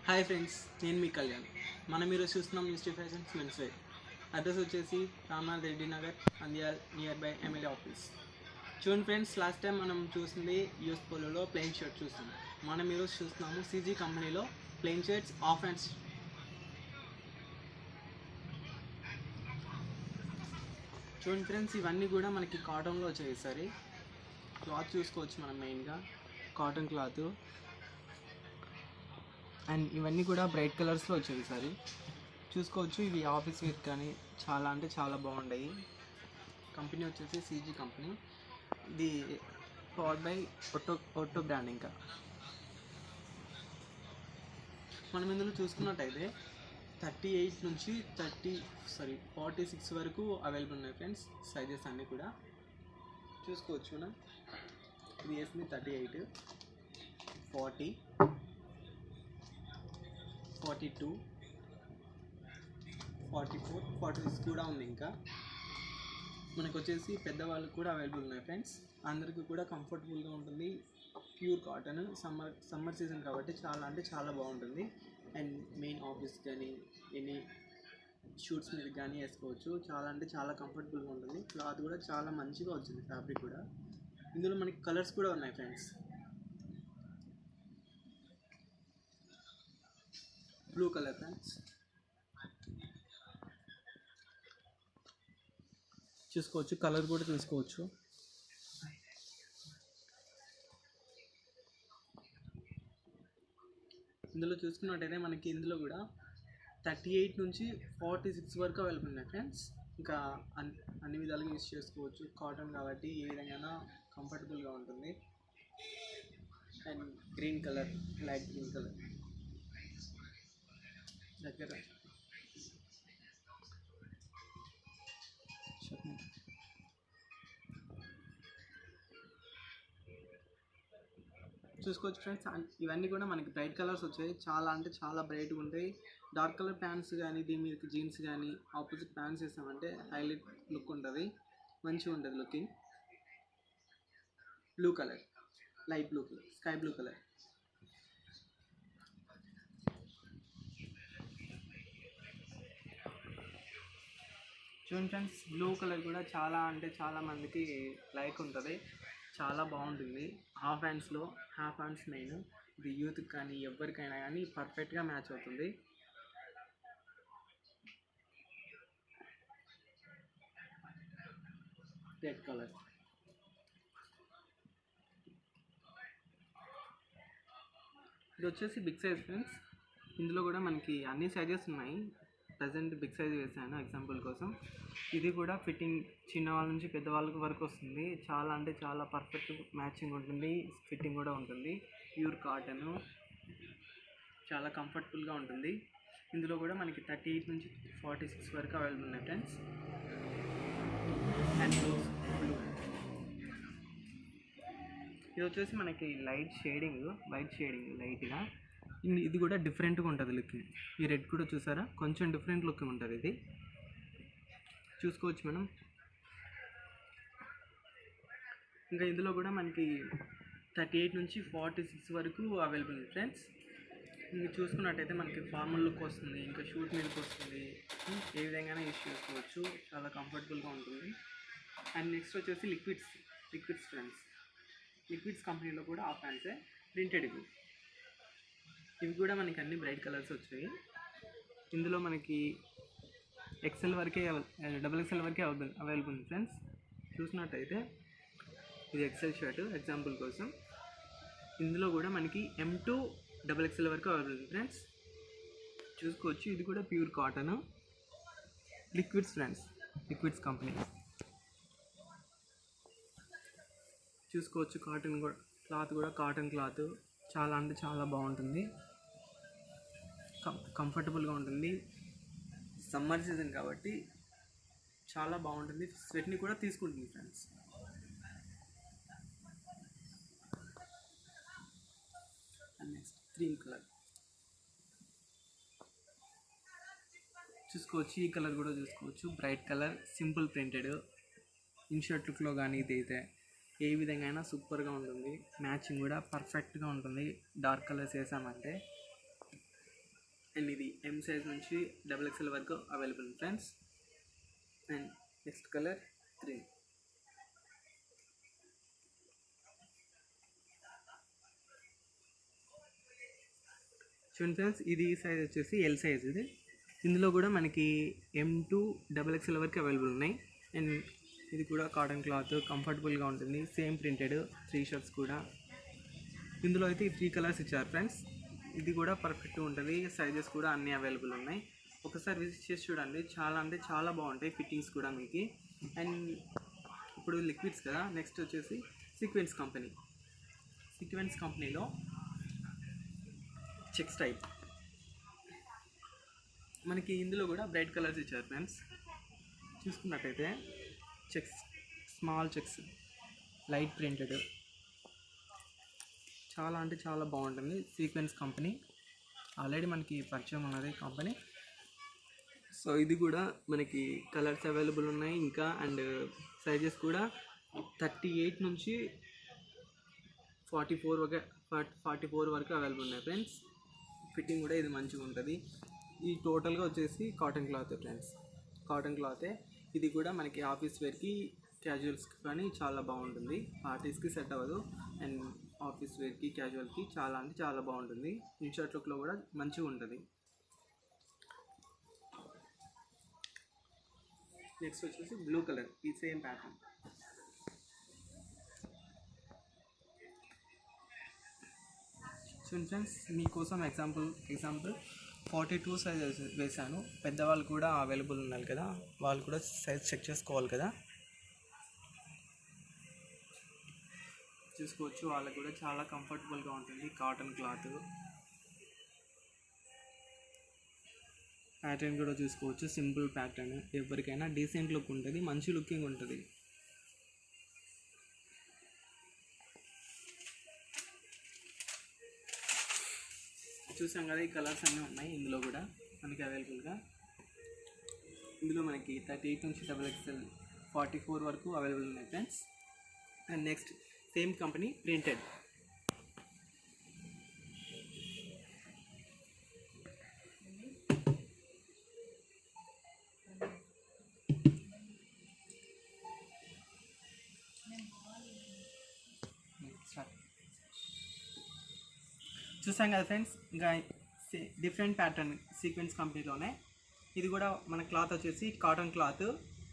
Hi friends, నేను మీ కళ్యాణ్. మనం ఈరోజు చూస్తున్నాం Misty fashions men's wear. Address వచ్చేసి Ramanath Reddy Nagar, Nandyal, near by MLA office. చూడండి ఫ్రెండ్స్, లాస్ట్ టైం మనం చూసింది యూఎస్ పోలోలో ప్లెయిన్ షర్ట్ చూస్తాం. మనం ఈరోజు చూస్తున్నాము సీజీ కంపెనీలో ప్లెయిన్ షర్ట్స్, ఆఫ్ హ్యాండ్స్. చూడండి ఫ్రెండ్స్, ఇవన్నీ కూడా మనకి కాటన్లో వచ్చాయి. సరే, క్లాత్ చూసుకోవచ్చు మనం, మెయిన్గా కాటన్ క్లాత్. అండ్ ఇవన్నీ కూడా బ్రైట్ కలర్స్లో వచ్చాయి. ఈసారి చూసుకోవచ్చు, ఇవి ఆఫీస్ వేర్ కానీ చాలా అంటే చాలా బాగుంటాయి. కంపెనీ వచ్చేసి సీజీ కంపెనీ. ఇది పవర్డ్ బై ఒట్టో బ్రాండ్. ఇంకా మనం ఇందులో చూసుకున్నట్టయితే 38 నుంచి 46 వరకు అవైలబుల్ ఉన్నాయి ఫ్రెండ్స్. సైజెస్ అన్నీ కూడా చూసుకోవచ్చు మనం. ఇది వేసింది 38, 40, 42, 44, 46 కూడా ఉంది. ఇంకా మనకు వచ్చేసి పెద్దవాళ్ళకి కూడా అవైలబుల్ ఉన్నాయి ఫ్రెండ్స్. అందరికీ కూడా కంఫర్టబుల్గా ఉంటుంది. ప్యూర్ కాటన్, సమ్మర్ సీజన్ కాబట్టి చాలా అంటే చాలా బాగుంటుంది. అండ్ మెయిన్ ఆఫీస్ కానీ ఎనీ షూట్స్ మీద కానీ వేసుకోవచ్చు. చాలా అంటే చాలా కంఫర్టబుల్గా ఉంటుంది. క్లాత్ కూడా చాలా మంచిగా వచ్చింది, ఫ్యాబ్రిక్ కూడా. ఇందులో మనకి కలర్స్ కూడా ఉన్నాయి ఫ్రెండ్స్. బ్లూ కలర్ ఫ్రెండ్స్, చూసుకోవచ్చు. కలర్ కూడా తీసుకోవచ్చు. ఇందులో చూసుకున్నట్టయితే మనకి ఇందులో కూడా 38 నుంచి 46 వరకు అవైలబుల్ ఉన్నాయి ఫ్రెండ్స్. ఇంకా అన్ని విధాలుగా యూస్ చేసుకోవచ్చు. కాటన్ కాబట్టి ఏ విధంగా కంఫర్టబుల్గా ఉంటుంది. And green colour, light green colour దగ్గర చూసుకోవచ్చు ఫ్రెండ్స్. ఇవన్నీ కూడా మనకి బ్రైట్ కలర్స్ వచ్చాయి. చాలా అంటే చాలా బ్రైట్గా ఉంటాయి. డార్క్ కలర్ ప్యాంట్స్ కానీ, దీని మీద జీన్స్ కానీ ఆపోజిట్ ప్యాంట్స్ వేసామంటే హైలైట్ లుక్ ఉంటుంది, మంచిగా ఉంటుంది looking. Blue colour, light blue colour, sky blue colour. చూడండి ఫ్రెండ్స్, బ్లూ కలర్ కూడా చాలా అంటే చాలా మందికి లైక్ ఉంటుంది, చాలా బాగుంటుంది. Half hands main. ఇది యూత్కి కానీ ఎవరికైనా కానీ పర్ఫెక్ట్గా మ్యాచ్ అవుతుంది. రెడ్ కలర్, ఇది వచ్చేసి బిగ్ సైజ్ ఫ్రెండ్స్. ఇందులో కూడా మనకి అన్ని సైజెస్ ఉన్నాయి. ప్రజెంట్ బిగ్ సైజ్ వేసాను ఎగ్జాంపుల్ కోసం. ఇది కూడా ఫిట్టింగ్ చిన్నవాళ్ళ నుంచి పెద్దవాళ్ళ వరకు వస్తుంది. చాలా అంటే చాలా పర్ఫెక్ట్ మ్యాచింగ్ ఉంటుంది, ఫిట్టింగ్ కూడా ఉంటుంది. ప్యూర్ కాటన్, చాలా కంఫర్టబుల్గా ఉంటుంది. ఇందులో కూడా మనకి 38 నుంచి 46 వరకు అవైలబుల్ ఉన్నాయి ఫ్రెండ్స్. అండ్ బ్లూ, ఇది వచ్చేసి మనకి వైట్ షేడింగ్ లైట్గా. ఇది కూడా డిఫరెంట్గా ఉంటుంది లుక్. ఈ రెడ్ కూడా చూసారా, కొంచెం డిఫరెంట్ లుక్ ఉంటుంది. ఇది చూసుకోవచ్చు మనం. ఇంకా ఇందులో కూడా మనకి 38 నుంచి 46 వరకు అవైలబుల్ ఉంది ఫ్రెండ్స్. ఇంకా చూసుకున్నట్టయితే మనకి ఫార్మల్ లుక్ వస్తుంది, ఇంకా షూట్ మీదకి వస్తుంది. ఏ విధంగా యూస్ చేసుకోవచ్చు, చాలా కంఫర్టబుల్గా ఉంటుంది. అండ్ నెక్స్ట్ వచ్చేసి లిక్విడ్స్ ఫ్రెండ్స్. లిక్విడ్స్ కంపెనీలో కూడా ఆఫ్ హ్యాండ్సే ప్రింటెడ్. ఇవి కూడా మనకి అన్ని బ్రైట్ కలర్స్ వచ్చాయి. ఇందులో మనకి XL వరకే, XXL వరకే అవైలబుల్ ఉంది ఫ్రెండ్స్. చూసినట్టయితే ఇది XL షర్ట్ ఎగ్జాంపుల్ కోసం. ఇందులో కూడా మనకి M to XXL వరకు అవైలబుల్ ఉంది ఫ్రెండ్స్. చూసుకోవచ్చు. ఇది కూడా pure cotton, liquids friends, liquids company. చూసుకోవచ్చు. కాటన్ కూడా, క్లాత్ కూడా కాటన్ క్లాత్, చాలా అంటే చాలా బాగుంటుంది, కంఫర్టబుల్గా ఉంటుంది. సమ్మర్ సీజన్ కాబట్టి చాలా బాగుంటుంది, స్వెట్ని కూడా తీసుకుంటుంది friends. And next cream colour చూసుకోవచ్చు. ఈ కలర్ కూడా చూసుకోవచ్చు, bright colour, simple printed. In shirt లుక్లో కానీ ఇది అయితే ఏ విధంగా అయినా సూపర్గా ఉంటుంది. మ్యాచింగ్ కూడా పర్ఫెక్ట్గా ఉంటుంది డార్క్ కలర్స్ వేసామంటే. అండ్ ఇది ఎం సైజ్ నుంచి XXL వరకు available friends. And next colour green. చూడండి ఫ్రెండ్స్, ఇది సైజ్ వచ్చేసి ఎల్ సైజ్. ఇందులో కూడా మనకి M to XXL వరకు అవైలబుల్ ఉన్నాయి. అండ్ ఇది కూడా కాటన్ క్లాత్, కంఫర్టబుల్గా ఉంటుంది. సేమ్ ప్రింటెడ్ 3 షర్ట్స్ కూడా. ఇందులో అయితే 3 కలర్స్ ఇచ్చారు ఫ్రెండ్స్. ఇది కూడా పర్ఫెక్ట్గా ఉంటుంది. సైజెస్ కూడా అన్నీ అవైలబుల్ ఉన్నాయి. ఒకసారి విజిట్ చేసి చూడండి, చాలా అంటే చాలా బాగుంటాయి ఫిట్టింగ్స్ కూడా మీకు. అండ్ ఇప్పుడు లిక్విడ్స్ కదా, నెక్స్ట్ వచ్చేసి సీక్వెన్స్ కంపెనీ. సీక్వెన్స్ కంపెనీలో చెక్స్ టైప్ మనకి ఇందులో కూడా బ్రైట్ కలర్స్ ఇచ్చారు ఫ్రెండ్స్. చూసుకున్నట్టయితే checks, small checks, light printed, చాలా అంటే చాలా బాగుంటుంది. సీక్వెన్స్ కంపెనీ ఆల్రెడీ మనకి పరిచయం ఉన్నది కంపెనీ. సో ఇది కూడా మనకి కలర్స్ అవైలబుల్ ఉన్నాయి ఇంకా. అండ్ సైజెస్ కూడా 38 నుంచి 44 వరకు అవైలబుల్ ఉన్నాయి ఫ్రెండ్స్. ఫిట్టింగ్ కూడా ఇది మంచిగా ఉంటుంది. ఈ టోటల్గా వచ్చేసి కాటన్ క్లాత్ ఫ్రెండ్స్, కాటన్ క్లాతే. ఇది కూడా మనకి ఆఫీస్ వేర్కి, క్యాజువల్స్కి కానీ చాలా బాగుంటుంది. పార్టీస్కి సెట్ అవ్వదు. అండ్ ఆఫీస్ వేర్కి, క్యాజువల్కి చాలా అంటే చాలా బాగుంటుంది. ఇన్షర్ట్ లుక్లో కూడా మంచిగా ఉంటుంది. నెక్స్ట్ వచ్చేసి బ్లూ కలర్, ఈ సేమ్ ప్యాటర్న్. చూడండి ఫ్రెండ్స్, మీకోసం ఎగ్జాంపుల్ 42 సైజ్ వేసాను. పెద్దవాళ్ళు కూడా అవైలబుల్ ఉన్నారు కదా, వాళ్ళు కూడా సైజ్ చెక్ చేసుకోవాలి కదా. చూసుకోవచ్చు, వాళ్ళకి కూడా చాలా కంఫర్టబుల్గా ఉంటుంది. కాటన్ క్లాత్ ప్యాటర్న్ కూడా చూసుకోవచ్చు. సింపుల్ ప్యాటర్న్, ఎవరికైనా డీసెంట్ లుక్ ఉంటుంది, మంచి లుకింగ్ ఉంటుంది. చూసాం కదా, ఈ కలర్స్ అన్నీ ఉన్నాయి ఇందులో కూడా మనకి అవైలబుల్గా. ఇందులో మనకి 38 నుంచి XXL 44 వరకు అవైలబుల్ ఉన్నాయి friends. And next same company printed. చూసాం కదా ఫ్రెండ్స్, ఇంకా డిఫరెంట్ ప్యాటర్న్ సీక్వెన్స్ కంపెనీలోనే. ఇది కూడా మన క్లాత్ వచ్చేసి కాటన్ క్లాత్,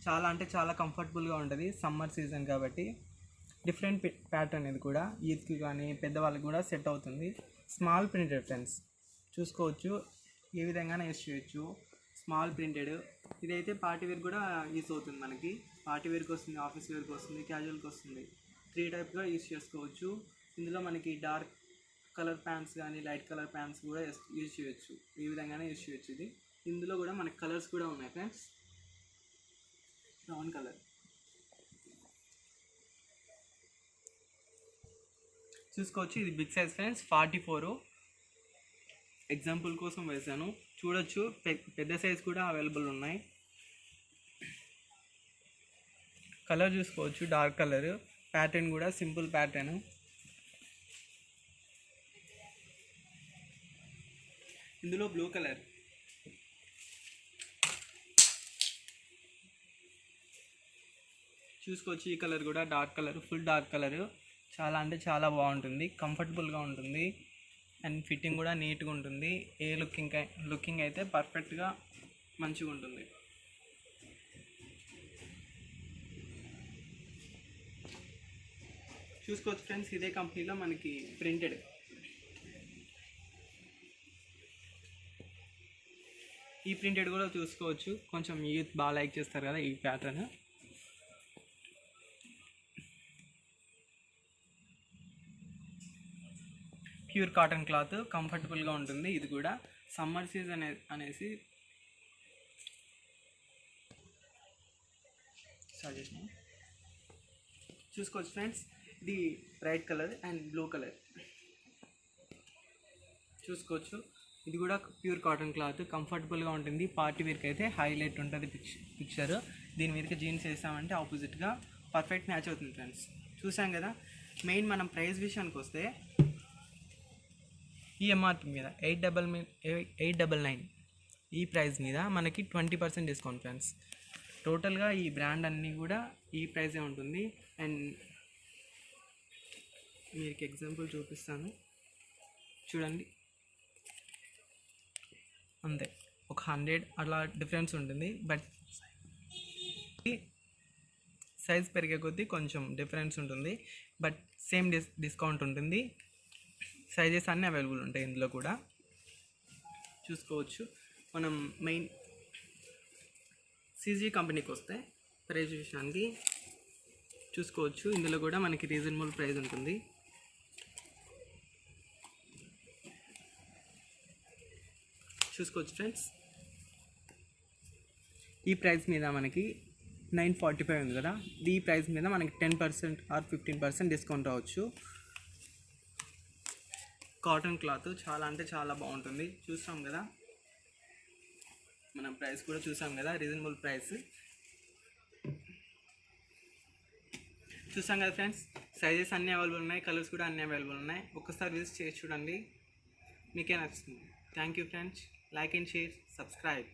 చాలా అంటే చాలా కంఫర్టబుల్గా ఉంటుంది. సమ్మర్ సీజన్ కాబట్టి డిఫరెంట్ ప్యాటర్న్. ఇది కూడా ఈద్కి కానీ పెద్దవాళ్ళకి కూడా సెట్ అవుతుంది. స్మాల్ ప్రింటెడ్ ఫ్రెండ్స్, చూసుకోవచ్చు, ఏ విధంగానే యూస్ చేయొచ్చు. Small printed. ఇదైతే పార్టీ వేర్ కూడా యూస్ అవుతుంది. మనకి పార్టీ వేర్కి వస్తుంది, ఆఫీస్ వేర్కి వస్తుంది, క్యాజువల్కి వస్తుంది. 3 టైప్గా యూస్ చేసుకోవచ్చు. ఇందులో మనకి డార్క్ కలర్ ప్యాంట్స్ కానీ లైట్ కలర్ ప్యాంట్స్ కూడా యూజ్ చేయొచ్చు. ఈ విధంగానే యూజ్ చేయొచ్చు. ఇది ఇందులో కూడా మనకి కలర్స్ కూడా ఉన్నాయి ఫ్రెండ్స్. బ్రౌన్ కలర్ చూసుకోవచ్చు, ఇది బిగ్ సైజ్ ఫ్రెండ్స్, 44. ఎగ్జాంపుల్ కోసం వేసాను, చూడొచ్చు. పెద్ద సైజ్ కూడా అవైలబుల్ ఉన్నాయి. కలర్ చూసుకోవచ్చు, డార్క్ కలర్. ప్యాటర్న్ కూడా సింపుల్ ప్యాటర్న్. ఇందులో బ్లూ కలర్ చూసుకోవచ్చు. ఈ కలర్ కూడా dark colour, full dark colour. చాలా అంటే చాలా బాగుంటుంది, కంఫర్టబుల్గా ఉంటుంది. అండ్ ఫిట్టింగ్ కూడా నీట్గా ఉంటుంది. ఏ లుకింగ్ అయితే పర్ఫెక్ట్గా మంచిగా ఉంటుంది. చూసుకోవచ్చు ఫ్రెండ్స్, ఇదే కంపెనీలో మనకి ప్రింటెడ్. ఈ ప్రింటెడ్ కూడా చూసుకోవచ్చు, కొంచెం యూత్ బాగా లైక్ చేస్తారు కదా ఈ ప్యాటర్న్. ప్యూర్ కాటన్ క్లాత్, కంఫర్టబుల్గా ఉంటుంది. ఇది కూడా సమ్మర్ సీజన్ అనేసి సజెషన్. చూసుకోవచ్చు ఫ్రెండ్స్, ఇది bright colour and blue colour. చూసుకోవచ్చు, ఇది కూడా ప్యూర్ కాటన్ క్లాత్, కంఫర్టబుల్గా ఉంటుంది. పార్టీ వేర్కి అయితే హైలైట్ ఉంటుంది పిక్చర్. దీని మీదకి జీన్స్ వేసామంటే ఆపోజిట్గా పర్ఫెక్ట్ మ్యాచ్ అవుతుంది ఫ్రెండ్స్. చూసాం కదా. మెయిన్ మనం ప్రైస్ విషయానికి వస్తే, ఈ ఎంఆర్పి మీద 899 ఈ ప్రైస్ మీద మనకి 20% డిస్కౌంట్ ఫ్రెండ్స్. టోటల్గా ఈ బ్రాండ్ అన్నీ కూడా ఈ ప్రైజే ఉంటుంది. అండ్ మీకు ఎగ్జాంపుల్ చూపిస్తాను చూడండి, అంతే ఒక 100 అలా డిఫరెన్స్ ఉంటుంది. బట్ సైజ్ పెరిగే కొద్దీ కొంచెం డిఫరెన్స్ ఉంటుంది, బట్ సేమ్ డిస్కౌంట్ ఉంటుంది. సైజెస్ అన్నీ అవైలబుల్ ఉంటాయి ఇందులో కూడా చూసుకోవచ్చు. మనం మెయిన్ సీజీ కంపెనీకి వస్తే ప్రైస్ విషయానికి చూసుకోవచ్చు. ఇందులో కూడా మనకి రీజనబుల్ ప్రైస్ ఉంటుంది. చూసుకోవచ్చు ఫ్రెండ్స్, ఈ ప్రైస్ మీద మనకి 945 ఉంది కదా, ఈ ప్రైస్ మీద మనకి 10% ఆర్ 15% డిస్కౌంట్ రావచ్చు. కాటన్ క్లాత్ చాలా అంటే చాలా బాగుంటుంది. చూస్తాం కదా, మనం ప్రైస్ కూడా చూసాం కదా, రీజనబుల్ ప్రైస్ చూసాం కదా ఫ్రెండ్స్. సైజెస్ అన్నీ అవైలబుల్ ఉన్నాయి, కలర్స్ కూడా అన్నీ అవైలబుల్ ఉన్నాయి. ఒక్కసారి విజిట్ చేసి చూడండి, మీకే నచ్చుతుంది. Thank you friends. Like and share, subscribe.